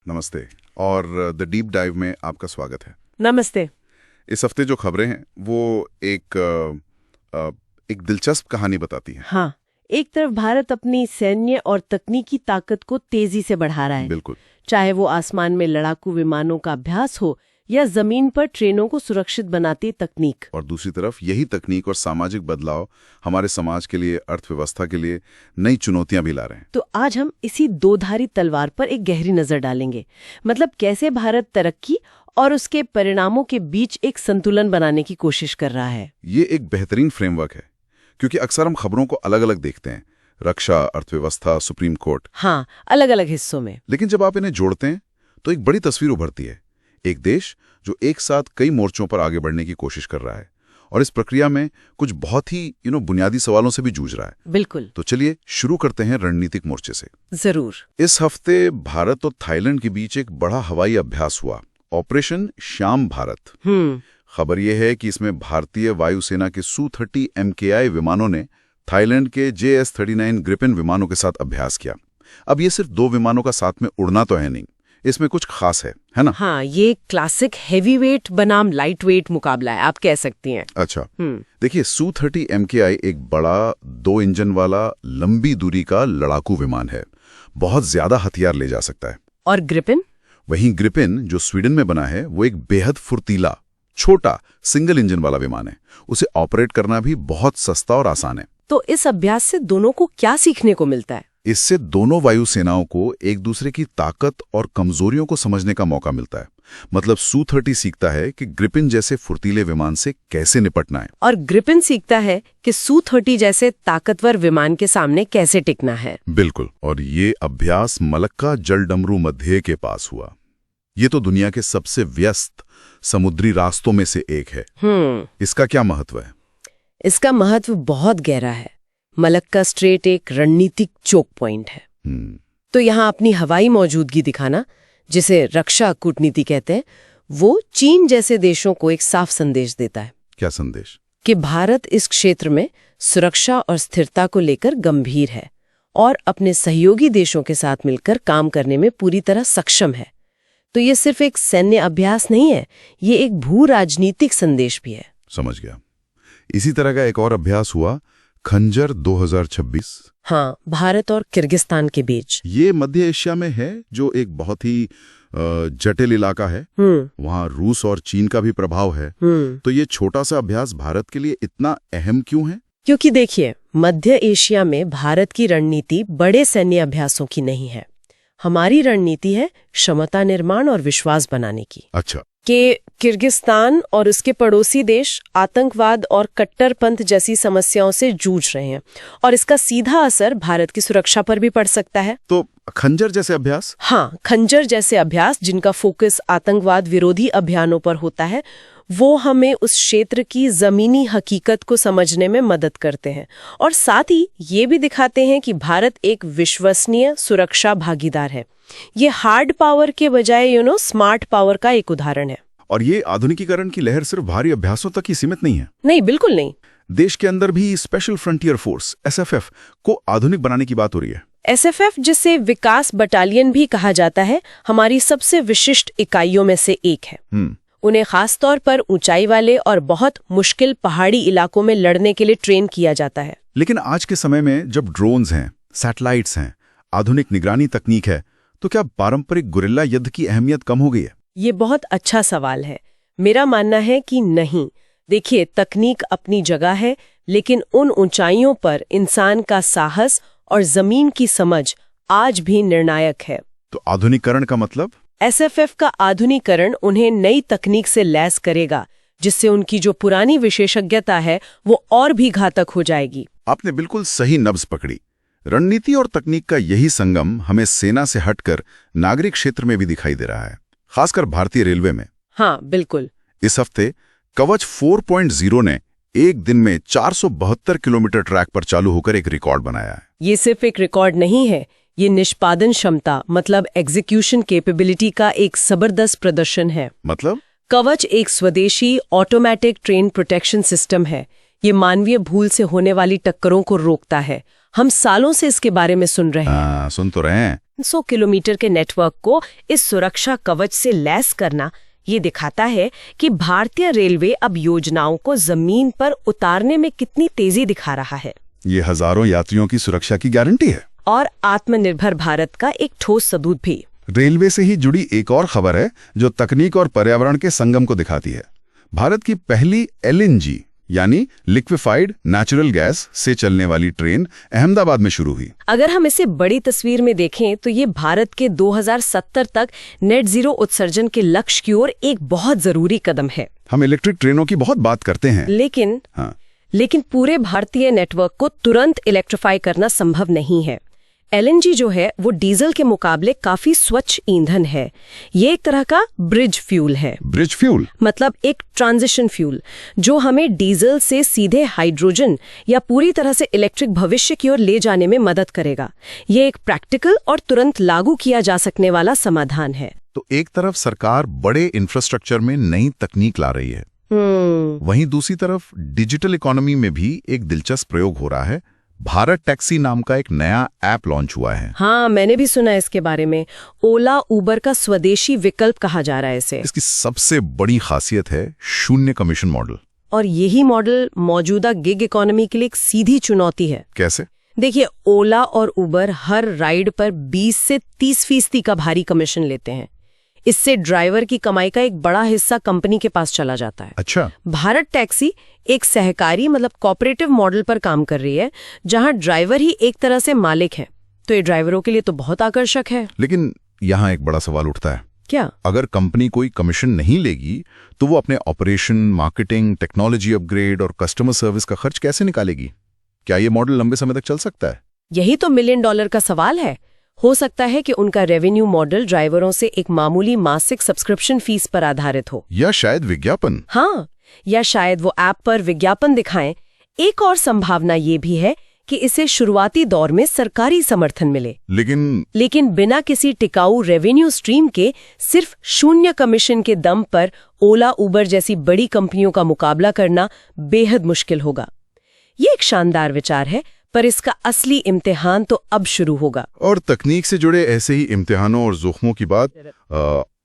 नमस्ते और the deep dive में आपका स्वागत है। नमस्ते। इस हफ्ते जो खबरें हैं वो एक दिलचस्प कहानी बताती हैं। हाँ, एक तरफ भारत अपनी सैन्य और तकनीकी ताकत को तेजी से बढ़ा रहा है। बिल्कुल। चाहे वो आसमान में लड़ाकू विमानों का अभ्यास हो या जमीन पर ट्रेनों को सुरक्षित बनाती तकनीक। और दूसरी तरफ यही तकनीक और सामाजिक बदलाव हमारे समाज के लिए, अर्थव्यवस्था के लिए नई चुनौतियां भी ला रहे हैं। तो आज हम इसी दो धारी तलवार पर एक गहरी नजर डालेंगे। मतलब कैसे भारत तरक्की और उसके परिणामों के बीच एक संतुलन बनाने की कोशिश कर रहा है। ये एक बेहतरीन फ्रेमवर्क है, क्योंकि अक्सर हम खबरों को अलग अलग देखते हैं, रक्षा, अर्थव्यवस्था, सुप्रीम कोर्ट। हाँ, अलग अलग हिस्सों में। लेकिन जब आप इन्हें जोड़ते हैं तो एक बड़ी तस्वीर उभरती है। एक देश जो एक साथ कई मोर्चों पर आगे बढ़ने की कोशिश कर रहा है और इस प्रक्रिया में कुछ बहुत ही बुनियादी सवालों से भी जूझ रहा है। बिल्कुल। तो चलिए शुरू करते हैं रणनीतिक मोर्चे से। जरूर। इस हफ्ते भारत और थाईलैंड के बीच एक बड़ा हवाई अभ्यास हुआ, ऑपरेशन श्याम भारत। खबर यह है कि इसमें भारतीय वायुसेना के Su-30 MKI विमानों ने थाईलैंड के JS-39 ग्रिपेन विमानों के साथ अभ्यास किया। अब ये सिर्फ दो विमानों का साथ में उड़ना तो है नहीं, इसमें कुछ खास है ना? हाँ, ये क्लासिक हैवी वेट बनाम लाइट वेट मुकाबला है, आप कह सकती हैं। अच्छा, देखिए Su-30 MKI एक बड़ा 2 इंजन वाला लंबी दूरी का लड़ाकू विमान है, बहुत ज्यादा हथियार ले जा सकता है। और ग्रिपेन? वहीं ग्रिपेन जो स्वीडन में बना है वो एक बेहद फुर्तीला, छोटा सिंगल इंजन वाला विमान है। उसे ऑपरेट करना भी बहुत सस्ता और आसान है। तो इस अभ्यास से दोनों को क्या सीखने को मिलता है? इससे दोनों वायुसेनाओं को एक दूसरे की ताकत और कमजोरियों को समझने का मौका मिलता है। मतलब Su-30 सीखता है कि ग्रिपेन जैसे फुर्तीले विमान से कैसे निपटना है, और ग्रिपेन सीखता है कि Su-30 जैसे ताकतवर विमान के सामने कैसे टिकना है। बिल्कुल। और ये अभ्यास मलक्का जलडमरू मध्य के पास हुआ। ये तो दुनिया के सबसे व्यस्त समुद्री रास्तों में से एक है। इसका क्या महत्व है? इसका महत्व बहुत गहरा है। मलक्का स्ट्रेट एक रणनीतिक चोक पॉइंट है। तो यहाँ अपनी हवाई मौजूदगी दिखाना, जिसे रक्षा कूटनीति कहते हैं, वो चीन जैसे देशों को एक साफ संदेश देता है। क्या संदेश? कि भारत इस क्षेत्र में सुरक्षा और स्थिरता को लेकर गंभीर है और अपने सहयोगी देशों के साथ मिलकर काम करने में पूरी तरह सक्षम है। तो ये सिर्फ एक सैन्य अभ्यास नहीं है, ये एक भू राजनीतिक संदेश भी है। समझ गया। इसी तरह का एक और अभ्यास हुआ, खंजर 2026। हाँ, भारत और किर्गिस्तान के बीच। ये मध्य एशिया में है, जो एक बहुत ही जटिल इलाका है। वहाँ रूस और चीन का भी प्रभाव है। तो ये छोटा सा अभ्यास भारत के लिए इतना अहम क्यों है? क्योंकि देखिए, मध्य एशिया में भारत की रणनीति बड़े सैन्य अभ्यासों की नहीं है। हमारी रणनीति है क्षमता निर्माण और विश्वास बनाने की। अच्छा। कि किर्गिस्तान और उसके पड़ोसी देश आतंकवाद और कट्टरपंथ जैसी समस्याओं से जूझ रहे हैं और इसका सीधा असर भारत की सुरक्षा पर भी पड़ सकता है। तो खंजर जैसे अभ्यास? हाँ, खंजर जैसे अभ्यास जिनका फोकस आतंकवाद विरोधी अभियानों पर होता है, वो हमें उस क्षेत्र की जमीनी हकीकत को समझने में मदद करते हैं और साथ ही ये भी दिखाते हैं कि भारत एक विश्वसनीय सुरक्षा भागीदार है। ये हार्ड पावर के बजाय स्मार्ट पावर का एक उदाहरण है। और ये आधुनिकीकरण की लहर सिर्फ भारी अभ्यासों तक ही सीमित नहीं है। नहीं, बिल्कुल नहीं। देश के अंदर भी स्पेशल फ्रंटियर फोर्स SFF को आधुनिक बनाने की बात हो रही है। SFF, जिसे विकास बटालियन भी कहा जाता है, हमारी सबसे विशिष्ट इकाइयों में से एक है। उन्हें खासतौर पर ऊंचाई वाले और बहुत मुश्किल पहाड़ी इलाकों में लड़ने के लिए ट्रेन किया जाता है। लेकिन आज के समय में जब ड्रोन्स हैं, सैटेलाइट्स हैं, आधुनिक निगरानी तकनीक है, तो क्या पारंपरिक गुरिल्ला युद्ध की अहमियत कम हो गई है? ये बहुत अच्छा सवाल है। मेरा मानना है कि नहीं। देखिए, तकनीक अपनी जगह है, लेकिन उन ऊंचाइयों पर इंसान का साहस और जमीन की समझ आज भी निर्णायक है। तो आधुनिकीकरण का मतलब? SFF का आधुनिकीकरण उन्हें नई तकनीक से लैस करेगा, जिससे उनकी जो पुरानी विशेषज्ञता है वो और भी घातक हो जाएगी। आपने बिल्कुल सही नब्ज पकड़ी। रणनीति और तकनीक का यही संगम हमें सेना से हटकर नागरिक क्षेत्र में भी दिखाई दे रहा है, खासकर भारतीय रेलवे में। हाँ, बिल्कुल। इस हफ्ते कवच 4.0 ने एक दिन में 472 किलोमीटर ट्रैक पर चालू होकर एक रिकॉर्ड बनाया है। ये सिर्फ एक रिकॉर्ड नहीं है, ये निष्पादन क्षमता मतलब एग्जीक्यूशन कैपेबिलिटी का एक जबरदस्त प्रदर्शन है। मतलब? कवच एक स्वदेशी ऑटोमेटिक ट्रेन प्रोटेक्शन सिस्टम है। ये मानवीय भूल से होने वाली टक्करों को रोकता है। हम सालों से इसके बारे में सुन रहे हैं। सुन तो रहे हैं, 100 किलोमीटर के नेटवर्क को इस सुरक्षा कवच से लैस करना ये दिखाता है कि भारतीय रेलवे अब योजनाओं को जमीन पर उतारने में कितनी तेजी दिखा रहा है। ये हजारों यात्रियों की सुरक्षा की गारंटी है और आत्मनिर्भर भारत का एक ठोस सबूत भी। रेलवे से ही जुड़ी एक और खबर है जो तकनीक और पर्यावरण के संगम को दिखाती है। भारत की पहली LNG यानी लिक्विफाइड नेचुरल गैस से चलने वाली ट्रेन अहमदाबाद में शुरू हुई। अगर हम इसे बड़ी तस्वीर में देखें तो ये भारत के 2070 तक नेट जीरो उत्सर्जन के लक्ष्य की ओर एक बहुत जरूरी कदम है। हम इलेक्ट्रिक ट्रेनों की बहुत बात करते हैं, लेकिन पूरे भारतीय नेटवर्क को तुरंत इलेक्ट्रीफाई करना संभव नहीं है। LNG जो है वो डीजल के मुकाबले काफी स्वच्छ ईंधन है। ये एक तरह का ब्रिज फ्यूल है। ब्रिज फ्यूल मतलब एक ट्रांजिशन फ्यूल जो हमें डीजल से सीधे हाइड्रोजन या पूरी तरह से इलेक्ट्रिक भविष्य की ओर ले जाने में मदद करेगा। ये एक प्रैक्टिकल और तुरंत लागू किया जा सकने वाला समाधान है। तो एक तरफ सरकार बड़े इंफ्रास्ट्रक्चर में नई तकनीक ला रही है, वहीं दूसरी तरफ डिजिटल इकोनॉमी में भी एक दिलचस्प प्रयोग हो रहा है। भारत टैक्सी नाम का एक नया ऐप लॉन्च हुआ है। हाँ, मैंने भी सुना है इसके बारे में। ओला उबर का स्वदेशी विकल्प कहा जा रहा है इसे। इसकी सबसे बड़ी खासियत है शून्य कमीशन मॉडल। और यही मॉडल मौजूदा गिग इकोनॉमी के लिए एक सीधी चुनौती है। कैसे? देखिए, ओला और उबर हर राइड पर 20 से 30% का भारी कमीशन लेते हैं। इससे ड्राइवर की कमाई का एक बड़ा हिस्सा कंपनी के पास चला जाता है। अच्छा। भारत टैक्सी एक सहकारी मतलब कोऑपरेटिव मॉडल पर काम कर रही है, जहां ड्राइवर ही एक तरह से मालिक है। तो ये ड्राइवरों के लिए तो बहुत आकर्षक है। लेकिन यहाँ एक बड़ा सवाल उठता है। क्या? अगर कंपनी कोई कमीशन नहीं लेगी तो वो अपने ऑपरेशन, मार्केटिंग, टेक्नोलॉजी अपग्रेड और कस्टमर सर्विस का खर्च कैसे निकालेगी? क्या ये मॉडल लंबे समय तक चल सकता है? यही तो $1 मिलियन का सवाल है। हो सकता है कि उनका रेवेन्यू मॉडल ड्राइवरों से एक मामूली मासिक सब्सक्रिप्शन फीस पर आधारित हो, या शायद विज्ञापन। हाँ, या शायद वो ऐप पर विज्ञापन दिखाएं। एक और संभावना ये भी है कि इसे शुरुआती दौर में सरकारी समर्थन मिले, लेकिन बिना किसी टिकाऊ रेवेन्यू स्ट्रीम के सिर्फ शून्य कमीशन के दम पर ओला उबर जैसी बड़ी कंपनियों का मुकाबला करना बेहद मुश्किल होगा। ये एक शानदार विचार है, पर इसका असली इम्तिहान तो अब शुरू होगा। और तकनीक से जुड़े ऐसे ही इम्तिहानों और जोखमों की बात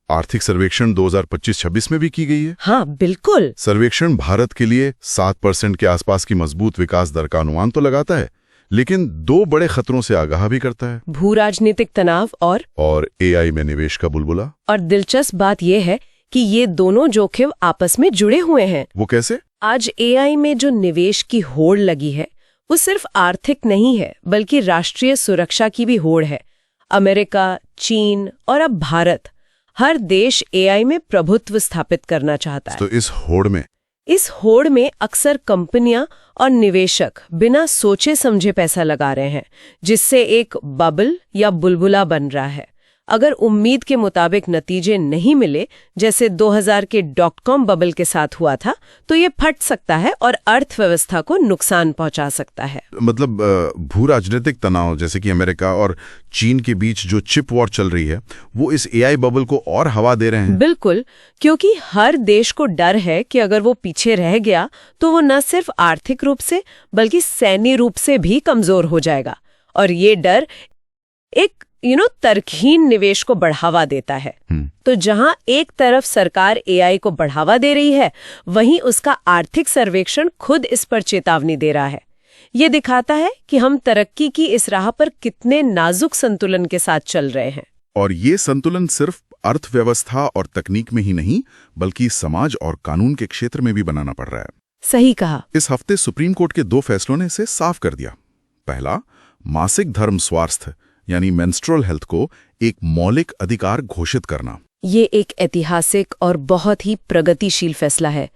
आर्थिक सर्वेक्षण 2025-26 में भी की गई है। हाँ, बिल्कुल। सर्वेक्षण भारत के लिए 7% के आसपास की मजबूत विकास दर का अनुमान तो लगाता है, लेकिन 2 बड़े खतरों से आगाह भी करता है। भू राजनीतिक तनाव और AI में निवेश का बुलबुला। और दिलचस्प बात यह है कि ये दोनों जोखिम आपस में जुड़े हुए हैं। वो कैसे? आज AI में जो निवेश की होड़ लगी है वो सिर्फ आर्थिक नहीं है, बल्कि राष्ट्रीय सुरक्षा की भी होड़ है। अमेरिका, चीन और अब भारत, हर देश AI में प्रभुत्व स्थापित करना चाहता है। तो इस होड़ में अक्सर कंपनियां और निवेशक बिना सोचे समझे पैसा लगा रहे हैं, जिससे एक बबल या बुलबुला बन रहा है। अगर उम्मीद के मुताबिक नतीजे नहीं मिले, जैसे 2000 के .com बबल के साथ हुआ था, तो ये फट सकता है और अर्थव्यवस्था को नुकसान पहुंचा सकता है। मतलब भू राजनीतिक तनाव, जैसे कि अमेरिका और चीन के बीच जो चिप वॉर चल रही है, वो इस AI बबल को और हवा दे रहे हैं। बिल्कुल, क्योंकि हर देश को डर है कि अगर वो पीछे रह गया तो वो न सिर्फ आर्थिक रूप से बल्कि सैन्य रूप से भी कमजोर हो जाएगा। और ये डर एक तर्कहीन निवेश को बढ़ावा देता है। तो जहां एक तरफ सरकार AI को बढ़ावा दे रही है, वहीं उसका आर्थिक सर्वेक्षण खुद इस पर चेतावनी दे रहा है। ये दिखाता है कि हम तरक्की की इस राह पर कितने नाजुक संतुलन के साथ चल रहे हैं। और ये संतुलन सिर्फ अर्थव्यवस्था और तकनीक में ही नहीं, बल्कि समाज और कानून के क्षेत्र में भी बनाना पड़ रहा है। सही कहा। इस हफ्ते सुप्रीम कोर्ट के 2 फैसलों ने इसे साफ कर दिया। पहला, मासिक धर्म स्वास्थ्य यानी मेंस्ट्रुअल हेल्थ को एक मौलिक अधिकार घोषित करना। ये एक ऐतिहासिक और बहुत ही प्रगतिशील फैसला है।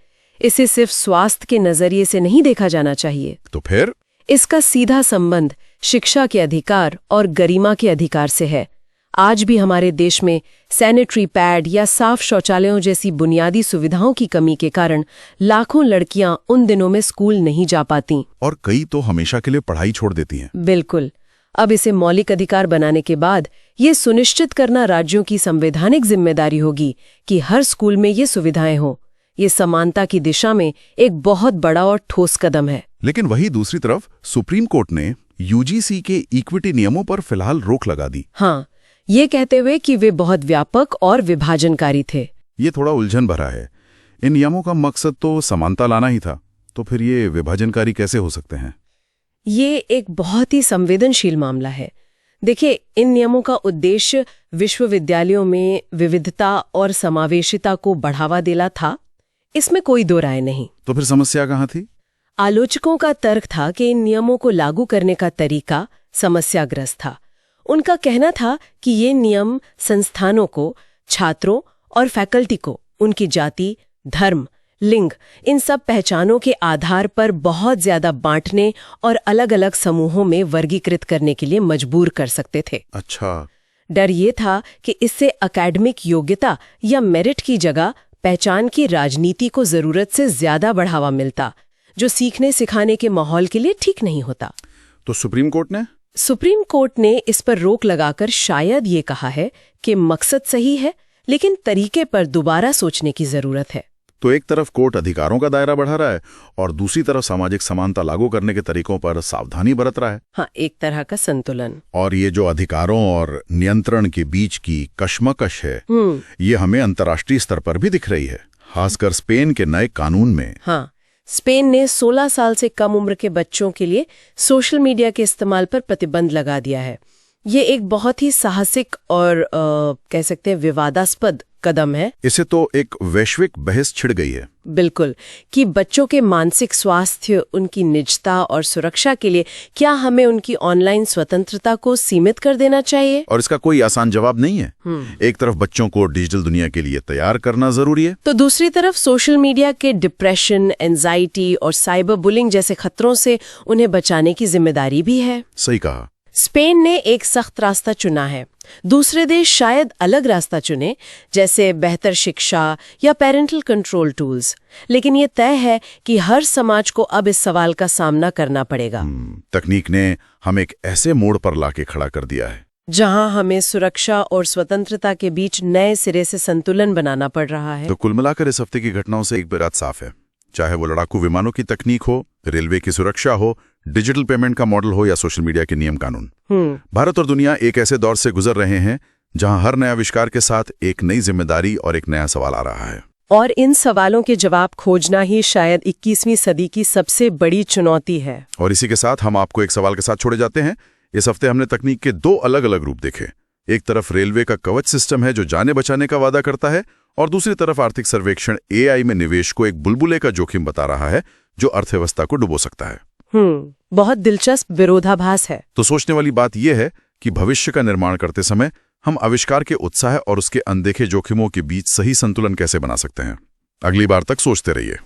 इसे सिर्फ स्वास्थ्य के नजरिए से नहीं देखा जाना चाहिए। तो फिर? इसका सीधा संबंध शिक्षा के अधिकार और गरिमा के अधिकार से है। आज भी हमारे देश में सैनिटरी पैड या साफ शौचालयों जैसी बुनियादी सुविधाओं की कमी के कारण लाखों लड़कियां उन दिनों में स्कूल नहीं जा पाती। और कई तो हमेशा के लिए पढ़ाई छोड़ देती हैं। बिल्कुल। अब इसे मौलिक अधिकार बनाने के बाद ये सुनिश्चित करना राज्यों की संवैधानिक जिम्मेदारी होगी कि हर स्कूल में ये सुविधाएं हों। ये समानता की दिशा में एक बहुत बड़ा और ठोस कदम है। लेकिन वही दूसरी तरफ सुप्रीम कोर्ट ने UGC के इक्विटी नियमों पर फिलहाल रोक लगा दी। हाँ, ये कहते हुए कि वे बहुत व्यापक और विभाजनकारी थे। ये थोड़ा उलझन भरा है। इन नियमों का मकसद तो समानता लाना ही था, तो फिर ये विभाजनकारी कैसे हो सकते हैं? ये एक बहुत ही संवेदनशील मामला है। देखिए, इन नियमों का उद्देश्य विश्वविद्यालयों में विविधता और समावेशिता को बढ़ावा देना था, इसमें कोई दो राय नहीं। तो फिर समस्या कहाँ थी? आलोचकों का तर्क था कि इन नियमों को लागू करने का तरीका समस्याग्रस्त था। उनका कहना था कि ये नियम संस्थानों को, छात्रों और फैकल्टी को उनकी जाति, धर्म, लिंग, इन सब पहचानों के आधार पर बहुत ज्यादा बांटने और अलग अलग समूहों में वर्गीकृत करने के लिए मजबूर कर सकते थे। अच्छा। डर ये था कि इससे एकेडमिक योग्यता या मेरिट की जगह पहचान की राजनीति को जरूरत से ज्यादा बढ़ावा मिलता, जो सीखने सिखाने के माहौल के लिए ठीक नहीं होता। तो सुप्रीम कोर्ट ने इस पर रोक लगाकर शायद ये कहा है कि मकसद सही है, लेकिन तरीके पर दोबारा सोचने की जरूरत है। तो एक तरफ कोर्ट अधिकारों का दायरा बढ़ा रहा है और दूसरी तरफ सामाजिक समानता लागू करने के तरीकों पर सावधानी बरत रहा है। हाँ, एक तरह का संतुलन। और ये जो अधिकारों और नियंत्रण के बीच की कशमकश है, ये हमें अंतर्राष्ट्रीय स्तर पर भी दिख रही है, खासकर स्पेन के नए कानून में। हाँ, स्पेन ने 16 साल से कम उम्र के बच्चों के लिए सोशल मीडिया के इस्तेमाल पर प्रतिबंध लगा दिया है। ये एक बहुत ही साहसिक और कह सकते हैं विवादास्पद कदम है। इसे तो एक वैश्विक बहस छिड़ गई है। बिल्कुल, कि बच्चों के मानसिक स्वास्थ्य, उनकी निजता और सुरक्षा के लिए क्या हमें उनकी ऑनलाइन स्वतंत्रता को सीमित कर देना चाहिए? और इसका कोई आसान जवाब नहीं है। एक तरफ बच्चों को डिजिटल दुनिया के लिए तैयार करना जरूरी है, तो दूसरी तरफ सोशल मीडिया के डिप्रेशन, एंजाइटी और साइबर बुलिंग जैसे खतरों से उन्हें बचाने की जिम्मेदारी भी है। सही कहा। स्पेन ने एक सख्त रास्ता चुना है, दूसरे देश शायद अलग रास्ता चुने, जैसे बेहतर शिक्षा या पेरेंटल कंट्रोल टूल्स। लेकिन ये तय है कि हर समाज को अब इस सवाल का सामना करना पड़ेगा। तकनीक ने हमें एक ऐसे मोड़ पर लाके खड़ा कर दिया है जहां हमें सुरक्षा और स्वतंत्रता के बीच नए सिरे से संतुलन बनाना पड़ रहा है। तो कुल मिलाकर इस हफ्ते की घटनाओं से एक बात साफ है, चाहे वो लड़ाकू विमानों की तकनीक हो, रेलवे की सुरक्षा हो, डिजिटल पेमेंट का मॉडल हो या सोशल मीडिया के नियम कानून, भारत और दुनिया एक ऐसे दौर से गुजर रहे हैं जहां हर नया आविष्कार के साथ एक नई जिम्मेदारी और एक नया सवाल आ रहा है। और इन सवालों के जवाब खोजना ही शायद 21वीं सदी की सबसे बड़ी चुनौती है। और इसी के साथ हम आपको एक सवाल के साथ छोड़े जाते हैं। इस हफ्ते हमने तकनीक के दो अलग अलग रूप देखे। एक तरफ रेलवे का कवच सिस्टम है जो जाने बचाने का वादा करता है, और दूसरी तरफ आर्थिक सर्वेक्षण AI में निवेश को एक बुलबुले का जोखिम बता रहा है जो अर्थव्यवस्था को डुबो सकता है। बहुत दिलचस्प विरोधाभास है। तो सोचने वाली बात यह है कि भविष्य का निर्माण करते समय हम आविष्कार के उत्साह और उसके अनदेखे जोखिमों के बीच सही संतुलन कैसे बना सकते हैं। अगली बार तक सोचते रहिए।